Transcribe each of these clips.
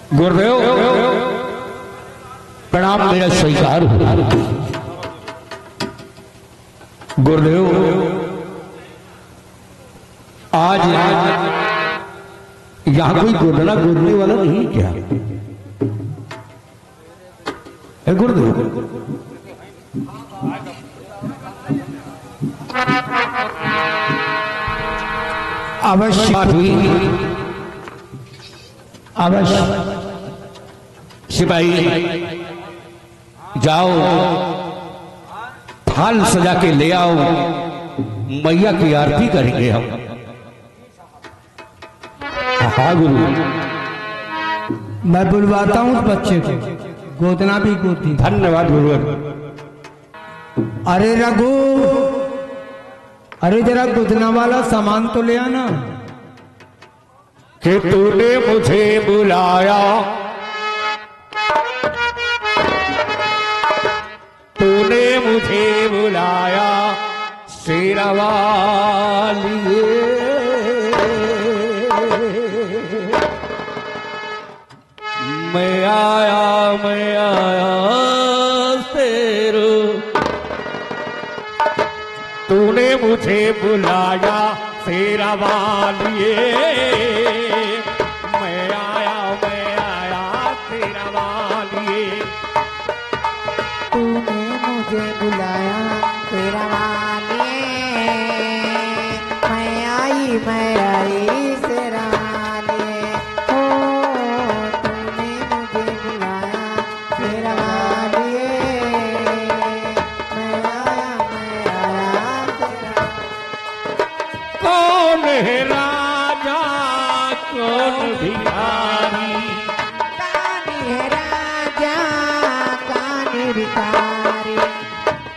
गुरुदेव प्रणाम मेरा स्वीकार हो। गुरुदेव आज यहां कोई गोदना गोदने वाला नहीं क्या है गुरुदेव? अवश्य बात हुई, अवश्य। सिपाही जाओ थाल सजा के ले आओ, मैया की आरती करेंगे हम। हाँ गुरु, मैं बुलवाता हूँ उस बच्चे को, गोदना भी गोदी। धन्यवाद गुरु। अरे रघु, अरे जरा गोदना वाला सामान तो ले आना। कि तूने मुझे बुलाया, तूने मुझे बुलाया शेरवालिए, मैं आया शेरो। तूने मुझे बुलाया शेरवालिए, मैं आया शेरवालिए। तूने मुझे बुलाया शेरवालिए, मैं आई शेरवालिए। हो तूने मुझे बुलाया शेरवालिए, मैं आया शेरवालिए। कौन है राजा कौन भिखारी, कानी है राजा कानी भिखारी,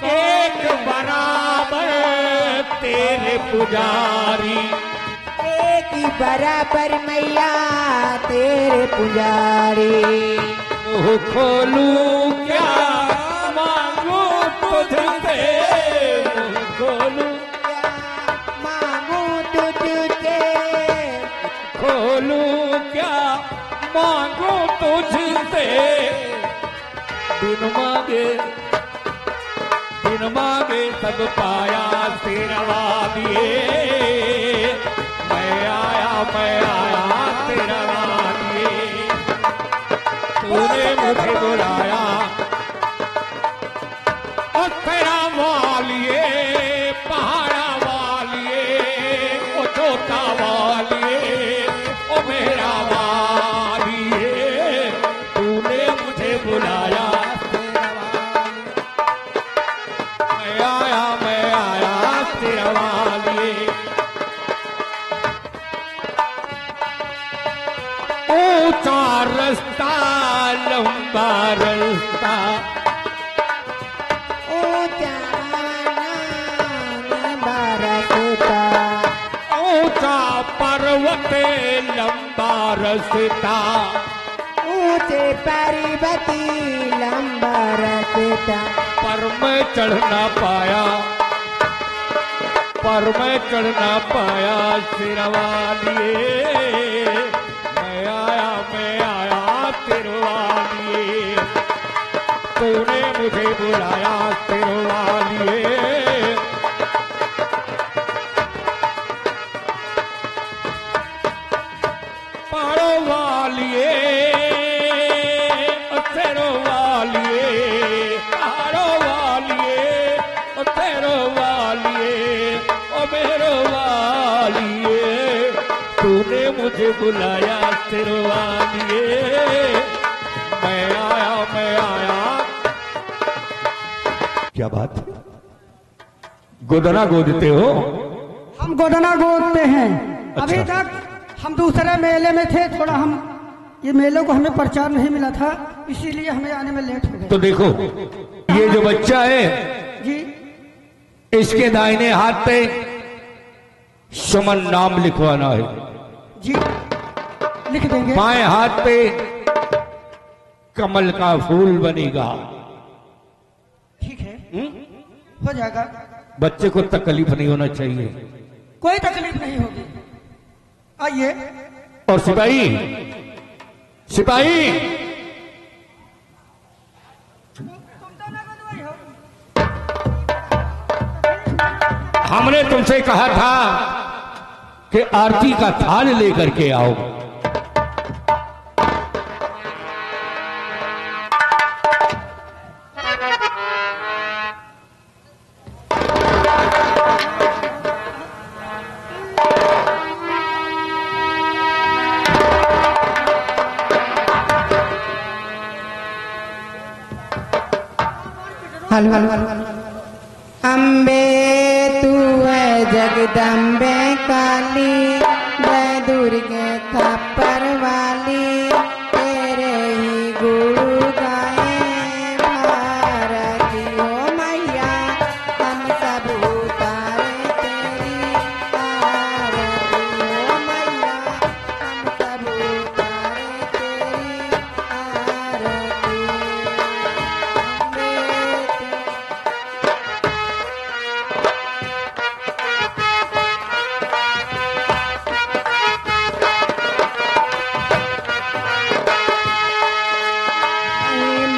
एक बराबर तेरे पुजारी। एक ही बराबर मैया तेरे पुजारी। मुँह खोलूं क्या मांगू तुझसे, मुँह खोलूं मांगू तुझसे, खोलूं क्या मांगू तुझसे। बिन मांगे सब पाया शेरवालिए, मैं आया शेरवालिए। तूने मुझे बुलाया और शेरवालिए, पहाड़ा वालिए, ओ छोटा वालिए, ओ मेरा वालिए। तूने मुझे बुलाया, मैं आया शेरवालिए। ऊंचा रास्ता लंबा रास्ता, ऊंचा लंबा रास्ता, ऊंचा पर्वत लंबा रास्ता। ऊंचे पर्वती लंबा रास्ता, पर मैं चढ़ ना पाया, पर मैं चढ़ ना पाया शेरवालिए। मैं आया शेरवालिए। तूने मुझे बुलाया शेरवालिए, पहाड़ों वालिए, शेरवालिए, पहाड़ों वालिए, शेरवालिए, ओ मेरो वालिए। तूने मुझे बुलाया शेरवालिए, मैं आया। क्या बात, गोदना गोदते हो? हम गोदना गोदते हैं। अच्छा। अभी तक हम दूसरे मेले में थे, थोड़ा हम ये मेले को हमें प्रचार नहीं मिला था, इसीलिए हमें आने में लेट हो गया। तो देखो ये जो बच्चा है, जी इसके दाहिने हाथ पे सुमन नाम लिखवाना है, जी लिख देंगे। बाएं हाथ पे कमल का फूल बनेगा। ठीक है, हो जाएगा, बच्चे को तकलीफ नहीं होना चाहिए। कोई तकलीफ नहीं होगी। आइए। और सिपाही सिपाही, हमने तुमसे कहा था कि आरती का थाल लेकर के आओ। हल हल हल अम्बे तू है जगदम्बे काली, जय दुर्गे खप्पर वाली, तेरे ही गुरु गाए भारती हो मैया, हम सब उतारे तेरी आरती हो मैया, हम सब उतारे तेरी आरती।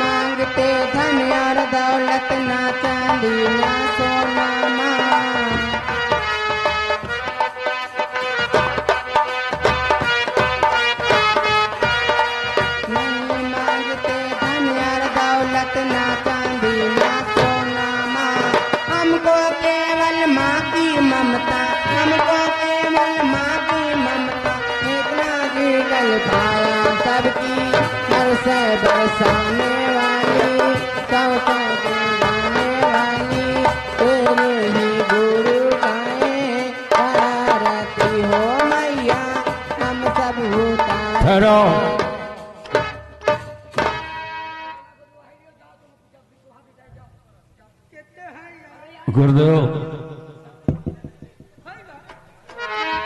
मांगते धन और दौलत, ना चांदी ना सोना माँ, नहीं मांगते धन और दौलत, ना चांदी ना सोना माँ, हमको केवल माँ की ममता, हमको केवल माँ की ममता, इतना जीवन पाया सबकी हर से बरसाने वाली, कौ दिलाने वाली, तेरे ही गुरु गाए आरती हो मैया, हम सब उतारे। ठहरो। गुरुदेव,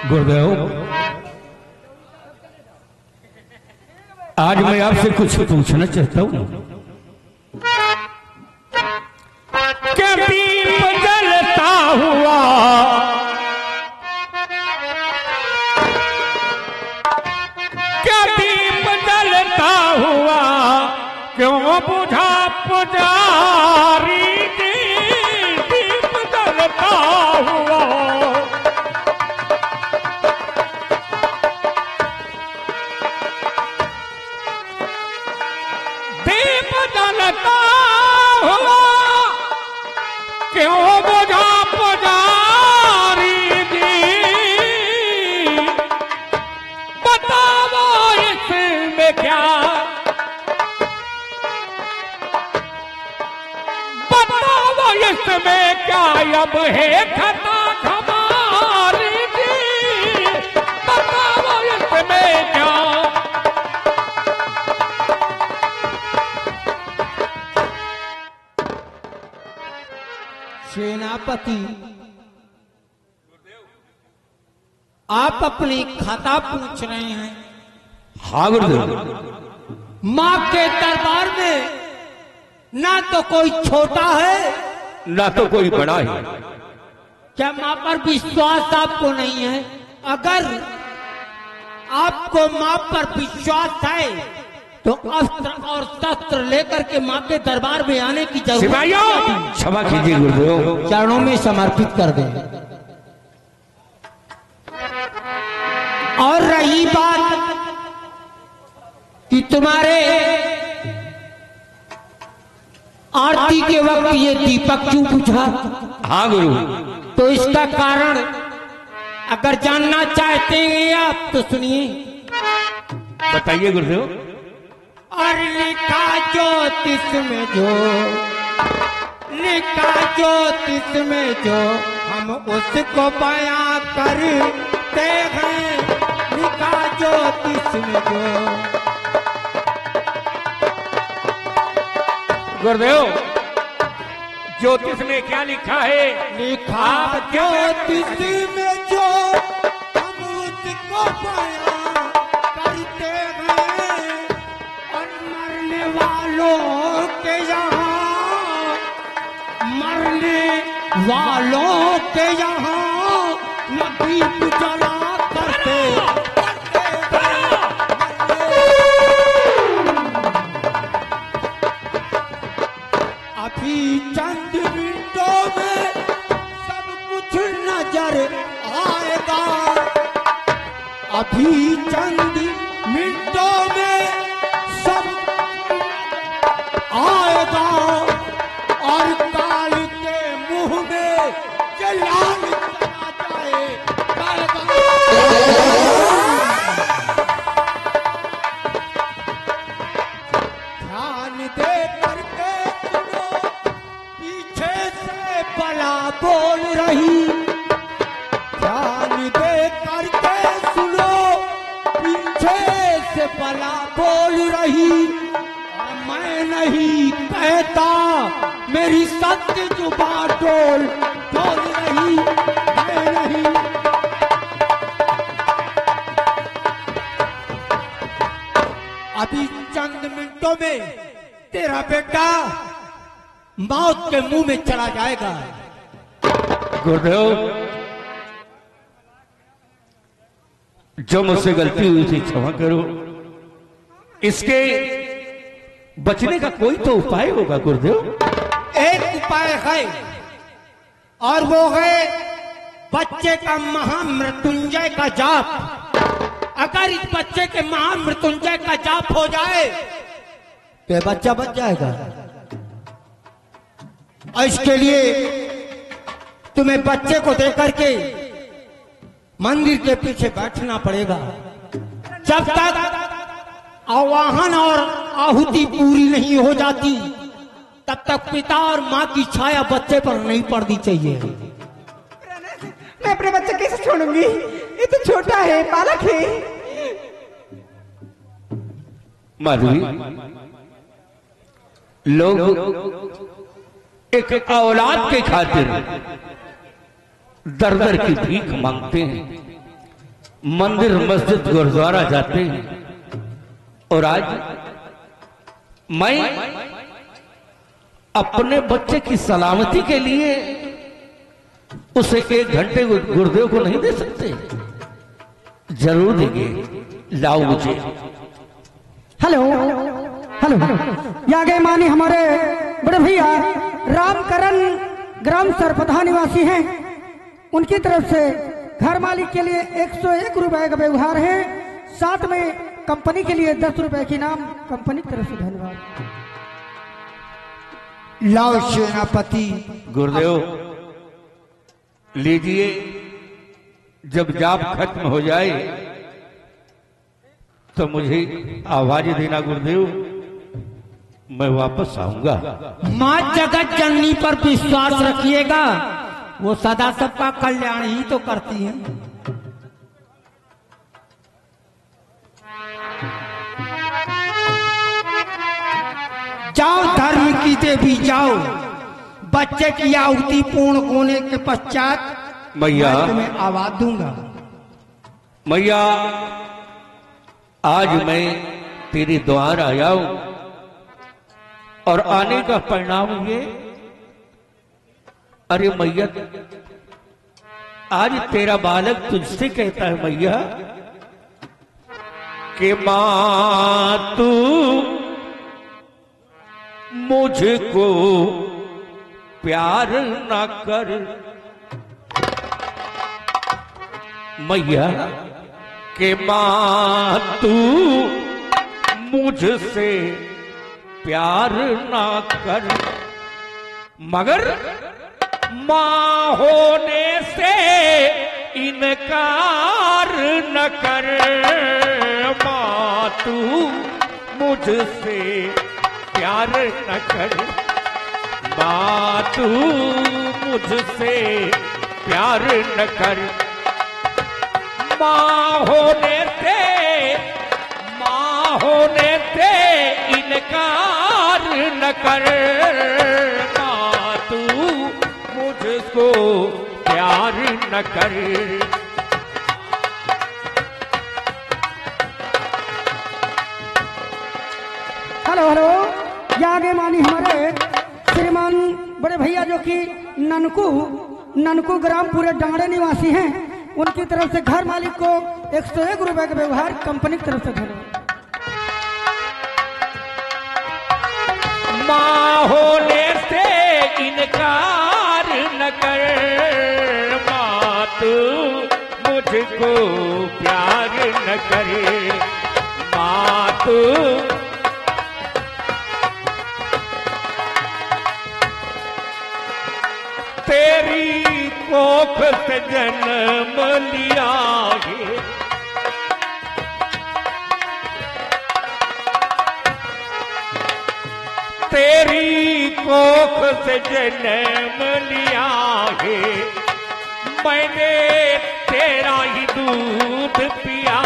गुरुदेव, आज मैं आपसे कुछ पूछना चाहता हूँ। क्या दीप जलता हुआ क्या दीप जलता हुआ क्यों बुझा पुजारी जी, दीप जलता हुआ। दीप जलता हुआ क्यों बुझा पुजारी जी, बताओ इसमें क्या, बताओ इसमें क्या अब है खता हमारी जी, बताओ इसमें क्या। सेनापति, आप अपनी खता पूछ रहे हैं। हाँ गुरुदेव। माँ के दरबार में ना तो कोई छोटा है ना तो कोई बड़ा है। क्या माँ पर विश्वास आपको नहीं है? अगर आपको माँ पर विश्वास है तो अस्त्र और शस्त्र लेकर के माँ के दरबार में आने की जरूरत सिपाहियों, क्षमा कीजिए गुरुदेव। चरणों में समर्पित कर दें। और रही बात कि तुम्हारे आरती के वक्त ये दीपक क्यों बुझा, हाँ गुरु। तो इसका कारण अगर जानना चाहते हैं आप तो सुनिए। बताइए गुरुदेव। और लिखा ज्योतिष में जो, लिखा ज्योतिष में जो, हम उसको बयां करते हैं। लिखा ज्योतिष में जो, गुरुदेव ज्योतिष में क्या लिखा है? लिखा ज्योतिष में जो, हम उसको बयां करते हैं। और मरने वालों के यहाँ, मरने वालों के यहाँ न दीप जला करते। नजर आएगा। अभी चंद मिनटों में सब आएगा और काल के मुंह में जलाल चला जाएगा। ध्यान दे करके सुनो, पीछे से बला बोल रही। ध्यान दे करके सुनो, पीछे से बला बोल रही। और मैं नहीं कहता, मेरी सत्य जुबान बोल रही। मैं नहीं। अभी चंद मिनटों में तेरा बेटा मौत के मुंह में चला जाएगा। गुरुदेव, जो मुझसे गलती हुई थी क्षमा करो। इसके बचने का कोई तो उपाय होगा गुरुदेव। एक उपाय है और वो है बच्चे का महामृत्युंजय का जाप। अगर इस बच्चे के महामृत्युंजय का जाप हो जाए तो बच्चा बच जाएगा। और इसके लिए तुम्हें बच्चे को देकर के मंदिर के पीछे बैठना पड़ेगा। जब तक आवाहन और आहुति पूरी नहीं हो जाती तब तक पिता और माँ की छाया बच्चे पर नहीं पड़नी चाहिए। मैं अपने बच्चे कैसे छोड़ूंगी? ये तो छोटा है, बालक है। माधवी, लोग एक औलाद के खातिर दर दर की भीख मांगते हैं, मंदिर मस्जिद गुरुद्वारा जाते हैं। और आज मैं अपने बच्चे की सलामती के लिए उसे 1 घंटे गुरुदेव को नहीं दे सकते? जरूर देंगे। लाओ मुझे। हेलो हेलो, यहाँ गए मानी हमारे बड़े भैया रामकरण ग्राम सरपधा निवासी हैं। उनकी तरफ से घर मालिक के लिए 101 रुपए का व्यवहार है, साथ में कंपनी के लिए 10 रुपए की नाम कंपनी की तरफ से धन्यवाद। लाओ सेनापति। गुरुदेव लीजिए। जब जाप खत्म हो जाए तो मुझे आवाज देना गुरुदेव, मैं वापस आऊंगा। माँ जगत जननी पर विश्वास रखिएगा, वो सदा सबका कल्याण ही तो करती है। जाओ धर्म की देवी जाओ। बच्चे की आहुति पूर्ण होने के पश्चात मैया, मैं तुम्हें आवाज दूंगा। मैया, आज मैं तेरे द्वार आया हूं और आने का परिणाम ये, अरे मैया, आज तेरा बालक तुझसे कहता है मैया कि मां तू मुझको प्यार ना कर। मैया के मां तू मुझसे प्यार ना कर, मगर मां होने से इनकार न कर। मां तू मुझसे प्यार न कर, मां तू मुझसे प्यार न कर। मां होने से इनकार न कर। मां तू मुझको प्यार न कर। हेलो हेलो, यहाँ गए मानी हमारे श्रीमान बड़े भैया जो कि ननकू ग्राम पूरे डांगड़े निवासी हैं। उनकी तरफ से घर मालिक को 101 रुपए का व्यवहार कंपनी की तरफ से धन्यवाद। मां होने से इनकार न कर। मां तू मुझको प्यार न करे, माँ तू तेरी कोख से जन्म लिया है, तेरी कोख से जन्म लिया है, मैंने तेरा ही दूध पिया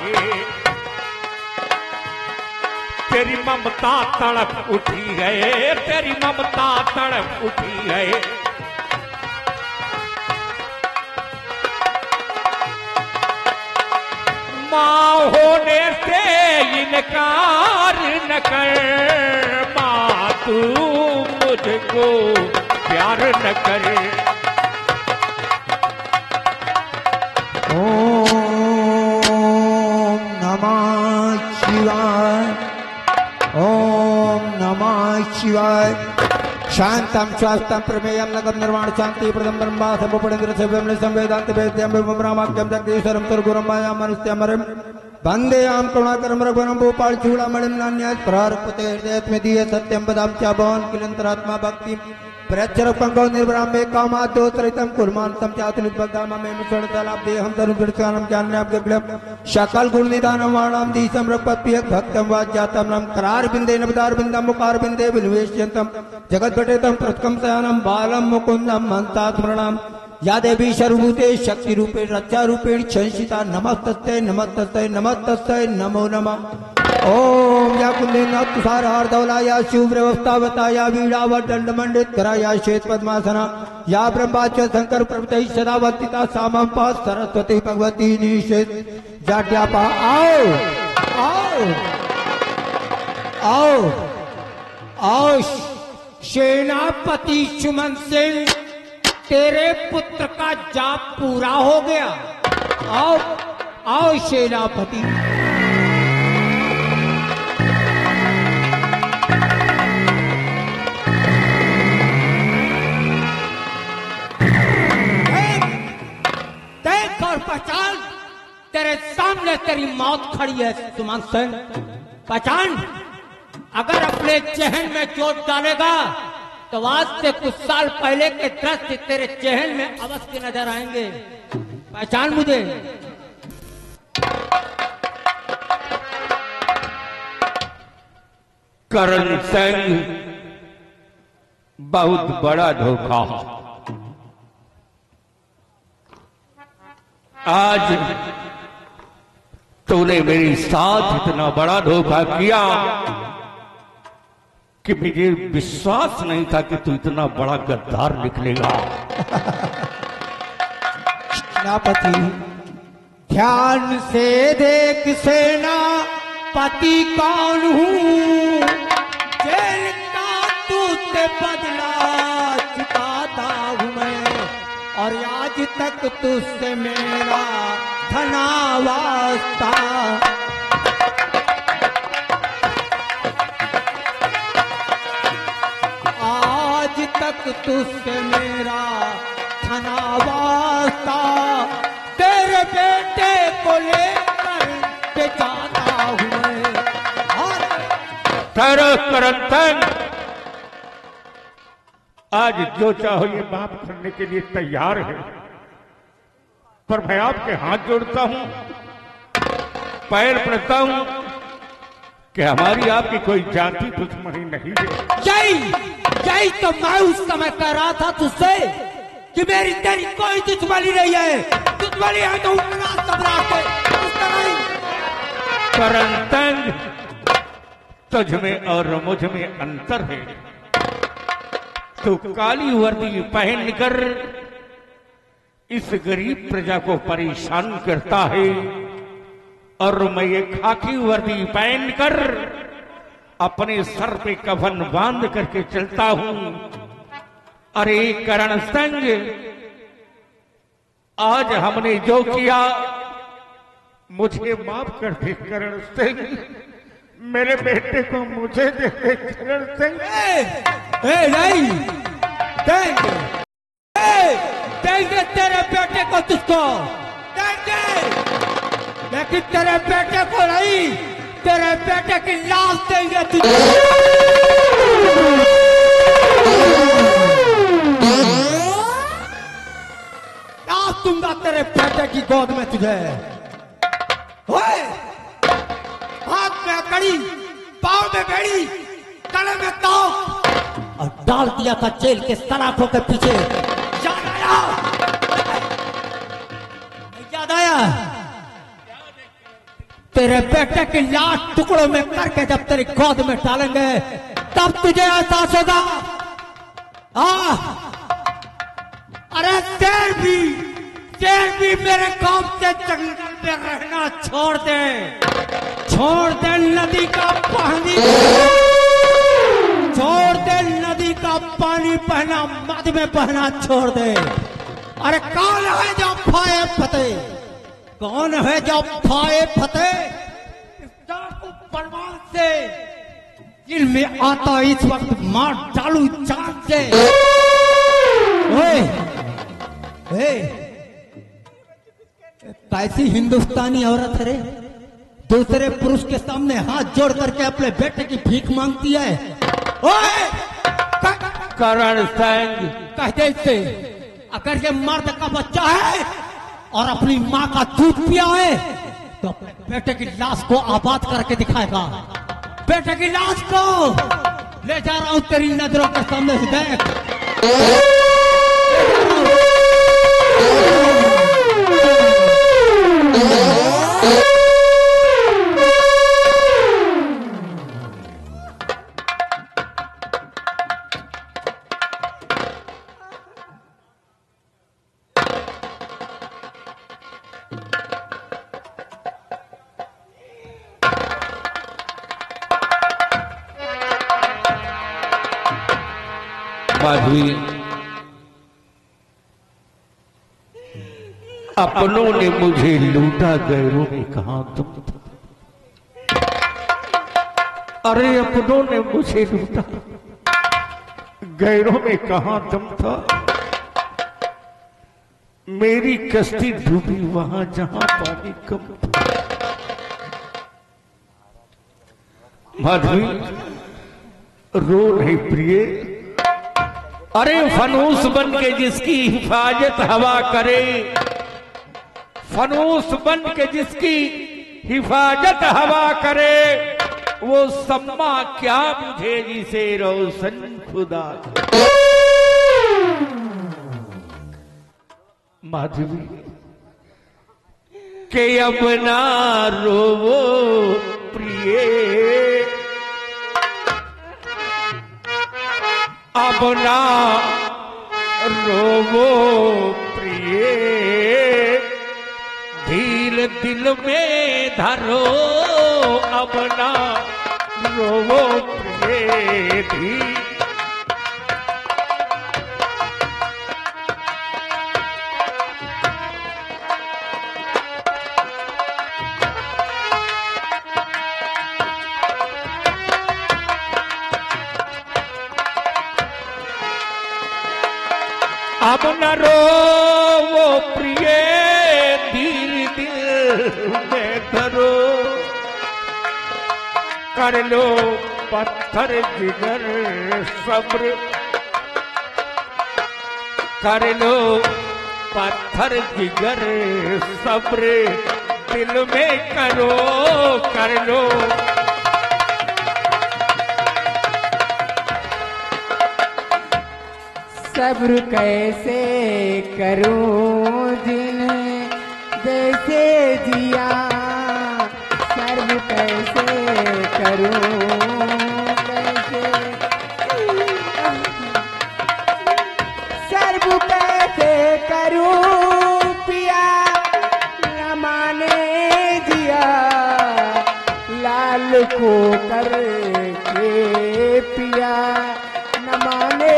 है, तेरी ममता तड़प उठी है, तेरी ममता तड़प उठी है, माँ होने से इनकार न कर, माँ तू मुझको प्यार न करे। ओम नमः शिवाय, ओम नमः शिवाय। शांतम स्वास्थ्यम प्रमेयम नगम निर्वाण शांति प्रदम ब्रह्मा सर्वपड़ेन्द्र सेव्यम संवेदांत वेद्यम ब्रह्माख्यम जगदीश्वरम सर्वगुरम माया मनुष्यमरम वंदे आम करुणाकरम रघुवरम भूपाल चूड़ामणिम नान्यास प्रारपते हृदयत्मे दीये सत्यम पदाम च भवन किलंतरात्मा भक्ति प्रचर पंगो निर्ब्राह्मे कामादोत्रितम कुर्मांतम चातुलित भक्ताम मे मुसलतलाब्देहम तरुदृष्टानम ज्ञानज्ञानम शकल गुण निदानम वाणाम दीसम रघुपति भक्तम वाज्यातम नम करार बिंदे नवदार बिंदम मुकार बिंदे विलवेश्यंतम जगत घटेतम प्रतकम सयानम बालम मुकुंदम मंता स्मरणम या देवी सर्वभूते शक्ति रूपे रक्षा रूपेण संसिता नमस्तस्ते नमस्तस्ते नमस्तस्ते नमो नमः। ओम या कुंदेन तुषार हार धवला या शिव व्यवस्थावता या वीणाव दंड मंडित करा या श्वेत पद्मासना या ब्रह्माच शंकर प्रभुते सदा वंदिता सामं पा सरस्वती भगवती निषेध जाड्यापा। आओ आओ आओ आओ सेनापति सुमन सिंह, तेरे पुत्र का जाप पूरा हो गया। आओ आओ सेनापति। देख और पहचान, तेरे सामने तेरी मौत खड़ी है सुमन सिंह। पहचान, अगर अपने चहल में चोट डालेगा तो आज से कुछ साल पहले के दृश्य तेरे चहल में अवश्य नजर आएंगे। पहचान मुझे। करण सिंह, बहुत बड़ा धोखा। आज तूने मेरे साथ इतना बड़ा धोखा किया कि मुझे विश्वास नहीं था कि तू इतना बड़ा गद्दार निकलेगा। सेनापति ध्यान से देख, सेनापति कौन हूँ, जेल का तुझसे बदला चुकाता हूँ मैं, और आज तक तुझसे मेरा धना वास्ता। आज तक तुझसे मेरा धना वास्ता, तेरे बेटे को लेकर के जाता हूँ मैं। ठहरो करण सिंह, आज जो चाहो ये माफ करने के लिए तैयार है, पर मैं आपके हाथ जोड़ता हूं, पैर पड़ता हूं कि हमारी आपकी कोई जाति दुश्मनी नहीं है। यही तो मैं उस समय कह रहा था तुझसे कि मेरी तेरी कोई दुश्मनी नहीं है। दुश्मनी है तो करण सिंह, तुझ में और मुझ में अंतर है। तो काली वर्दी पहनकर इस गरीब प्रजा को परेशान करता है, और मैं ये खाकी वर्दी पहनकर अपने सर पे कफन बांध करके चलता हूं। अरे करण सिंह, आज हमने जो किया मुझे माफ कर दे करण सिंह, मेरे बेटे को मुझे दे दे करण सिंह। नहीं देंगे तेरे बेटे को तुझको, देंगे, लेकिन तेरे बेटे को नहीं, तेरे बेटे की लाश देंगे तुझे। लाश दूंगा तेरे बेटे की गोद में तुझे। ओए, हाथ में कड़ी, पाँव में बेड़ी, गले में तोप, और डाल दिया था जेल के सलाखों के पीछे। याद आया? याद आया? तेरे बेटे की लाश टुकड़ों में करके जब तेरी गोद में डालेंगे तब तुझे एहसास होगा। अरे शेर भी मेरे गांव से जंगल में रहना छोड़ दे, छोड़ दे नदी का पानी, छोड़ दे नदी का पानी बहना, मद में बहना छोड़ दे। अरे कौन है जो फाए फतेह, कौन है जो फाए फतेह डाकू परवान से दिल में आता इस वक्त मार डालू जान से। ओए, कैसी हिंदुस्तानी औरत है रे, दूसरे पुरुष के सामने हाथ जोड़ करके अपने बेटे की भीख मांगती है। ओए, करण सिंह, कहते इससे अगर ये मर्द का बच्चा है और अपनी माँ का दूध पिया है तो अपने बेटे की लाश को आबाद करके दिखाएगा। बेटे की लाश को ले जा रहा हूं तेरी नजरों के सामने से, देख। माधवी, अपनों ने मुझे लूटा, गैरों ने कहा तुम था। अरे अपनों ने मुझे लूटा, गैरों में कहा तुम था। मेरी कश्ती डूबी वहां जहां पानी कम था। माधवी, रो नहीं प्रिय। अरे फनूस बन के जिसकी हिफाजत हवा करे, फनूस बन के जिसकी हिफाजत हवा करे, वो सम्मा क्या मुझे जिसे रोशन खुदा। माधवी के अब ना रोवो प्रिय, अब ना रोवो प्रिय, धीर दिल में धरो, अब ना रोवो प्रिय, धीर। अब न रो वो प्रिय, धीर दिल में धरो, कर लो पत्थर जिगर सब्र, कर लो पत्थर जिगर सब्र, दिल में करो, कर लो। सब्र कैसे करूं जिन्हें जैसे जिया, सब्र कैसे करूं कैसे, सब्र कैसे करूं पिया, न माने जिया, लाल को करके पिया, न माने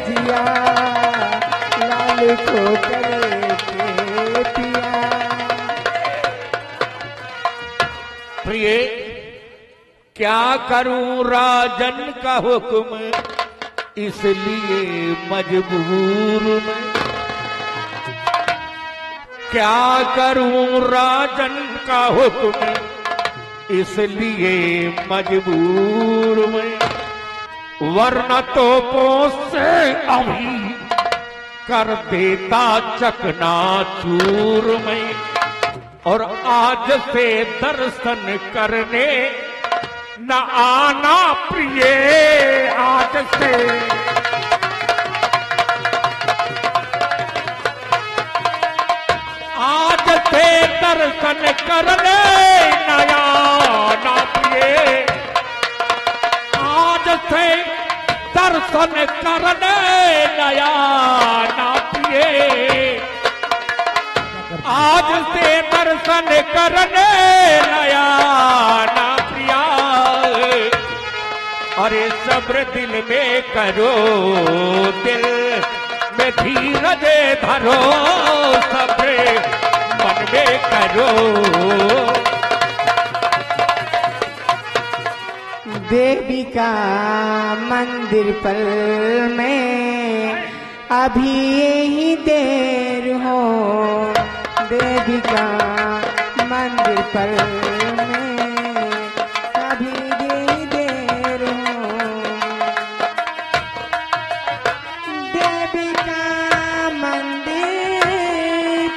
जिया, लाल को करके पिया। प्रिय, क्या करूं राजन का हुक्म, इसलिए मजबूर में। क्या करूं राजन का हुक्म इसलिए मजबूर में, वरना तोपों से अभी कर देता चकनाचूर में। और आज से दर्शन करने न आना प्रिय, आज से दर्शन करने नया ना प्रिय, आज से दर्शन करने नया ना प्रिय, आज से दर्शन करने नया ना प्रिया। अरे सब्र दिल में करो, दिल में धीरज धरो, सब्र मन में करो। देवी का मंदिर पर मैं अभी यही देर हो, देवी का मंदिर पर मैं अभी यही देर हो। देवी का मंदिर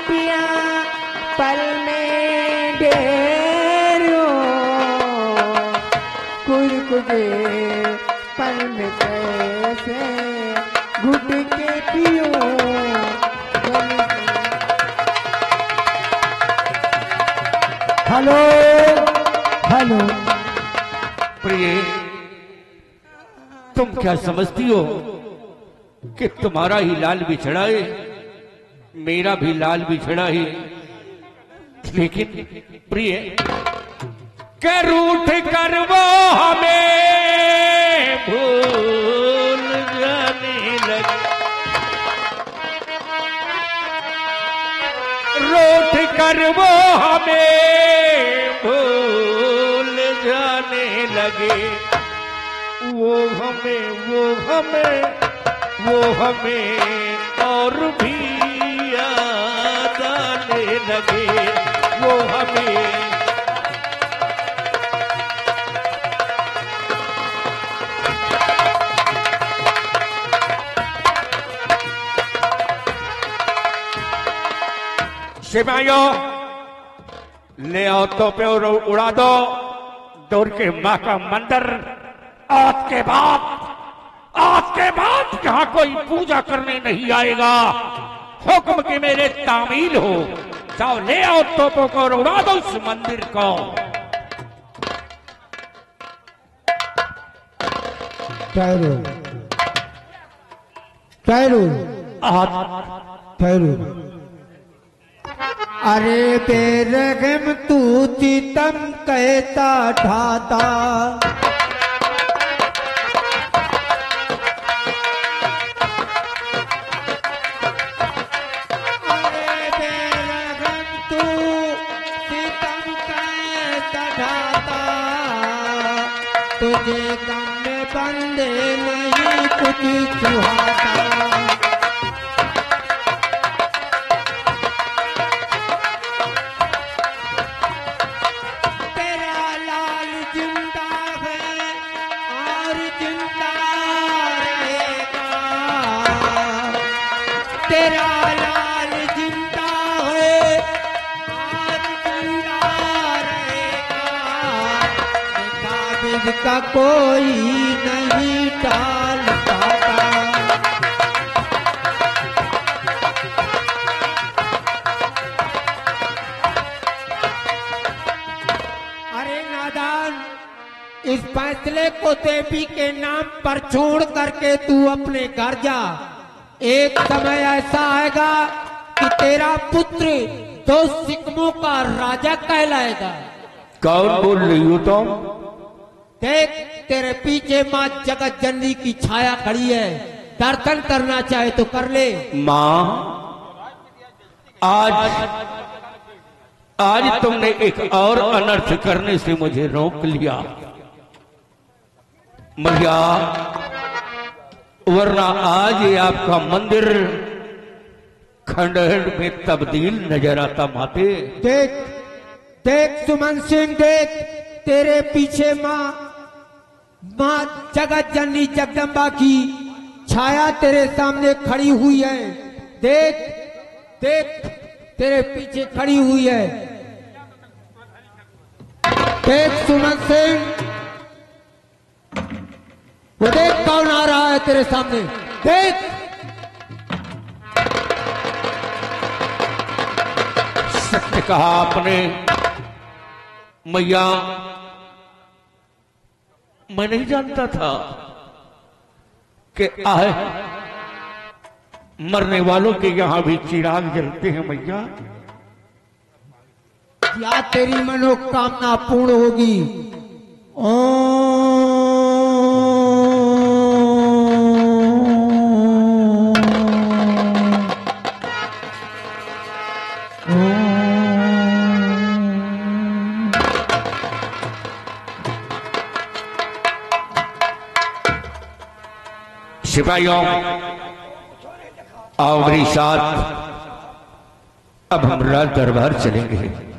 पिया पल में ढेर हो, कुछ पल में कैसे घुट के पियो। Hello hello. प्रिय, तुम क्या समझती हो कि तुम्हारा ही लाल बिछड़ा है, मेरा भी लाल बिछड़ा है। लेकिन प्रिय, के रूठ कर वो हमें भूल जाने लगे, रूठ कर वो हमें भूल जाने लगे। वो हमें और भी याद आने लगे, वो हमें। सिपाहियों, ले आओ तो पे उड़ा दो दूर के माँ का मंदिर। आज के बाद यहाँ कोई पूजा करने नहीं आएगा। हुक्म के मेरे तामील हो, जाओ ले आओ तोपों को और उड़ा दो उस मंदिर को। ठहरो ठहरो ठहरो। अरे बेरहम तू चितम कहता ढाता, अरे बेरहम तू चितम कहता ढाता, तुझे गम में बंदे नहीं कुछ सुहाता। का कोई नहीं टाल पाता। अरे नादान, इस फैसले को देवी के नाम पर छोड़ करके तू अपने घर जा। एक समय ऐसा आएगा कि तेरा पुत्र 2 सिकमों का राजा कहलाएगा। कौन बोल रही हो तुम? देख, तेरे पीछे माँ जगत जननी की छाया खड़ी है, दर्शन करना चाहे तो कर ले। माँ, आज तुमने एक और अनर्थ करने से मुझे रोक लिया मैया, वरना आज ये आपका मंदिर खंडहर में तब्दील नजर आता माते। देख देख सुमन सिंह, देख तेरे पीछे माँ जगत जननी जगदम्बा की छाया तेरे सामने खड़ी हुई है। देख देख तेरे पीछे खड़ी हुई है। देख सुमन सिंह, वो देख कौन आ रहा है तेरे सामने। देख सत्य कहा आपने मैया, मैं नहीं जानता था कि आए मरने वालों के यहां भी चिराग जलते हैं मैया। क्या तेरी मनोकामना पूर्ण होगी। सिपाहियों और मेरी साथ अब हम राज दरबार चलेंगे।